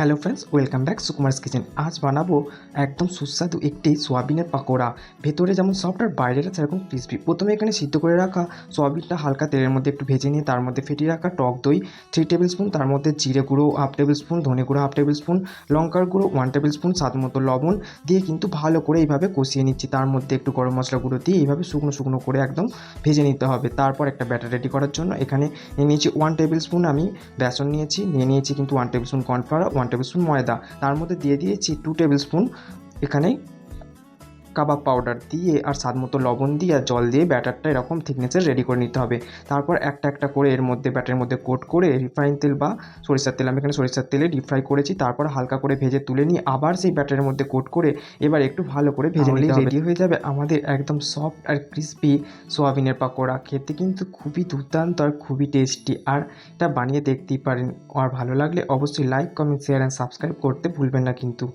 Hello friends, welcome back Sukumar's kitchen. আজ বানাবো একদম সুস্বাদু একটি সোয়াবিনের পাকোড়া। ভেতরে যেমন সফট আর বাইরেটা সেরকম ক্রিসপি। প্রথমে এখানে সিদ্ধ করে রাখা সোয়াবিনটা হালকা তেলের মধ্যে একটু ভেজে নিয়ে তার মধ্যে ফেটিয়ে রাখা টক দই 3 টেবিল স্পুন, তার মধ্যে জিরে গুঁড়ো 1/2 টেবিল স্পুন, ধনে গুঁড়ো 1/2 টেবিল স্পুন, লঙ্কার গুঁড়ো 1 টেবিল স্পুন, স্বাদ মতো লবণ দিয়ে কিন্তু ভালো করে এইভাবে কষিয়ে নিচ্ছি। তার মধ্যে একটু গরম মশলা গুঁড়ো দিয়ে এইভাবে শুকনো শুকনো করে একদম ভেজে নিতে হবে। তারপর একটা ব্যাটার রেডি করার জন্য এখানে নিয়ে নিয়েছি 1 টেবিল স্পুন আমি বেসন নিয়েছি কিন্তু 1 table spoon cornflour, 1 table spoon ময়দা, তার মধ্যে দিয়ে দিয়েছি 2 টেবিল স্পুন এখানে কাবাব পাউডার দিয়ে আর স্বাদ মতো লবণ দিয়ে আর জল দিয়ে ব্যাটারটা এরকম থিকনেসের রেডি করে নিতে হবে। তারপর একটা একটা করে এর মধ্যে ব্যাটারের মধ্যে কোট করে রিফাইন তেল বা সরিষার তেল, আমি এখানে সরিষার তেলে ডিপ ফ্রাই করেছি, তারপর হালকা করে ভেজে তুলে নিয়ে আবার সেই ব্যাটারের মধ্যে কোট করে এবার একটু ভালো করে ভেজে নিতে হবে। রেডি হয়ে যাবে আমাদের একদম সফট আর ক্রিস্পি সোয়াবিনের পাকোড়া। খেতে কিন্তু খুবই দুর্দান্ত আর খুবই টেস্টি। আর এটা বানিয়ে দেখতেই পারেন। আর ভালো লাগলে অবশ্যই like, comment, share and subscribe করতে ভুলবেন না কিন্তু।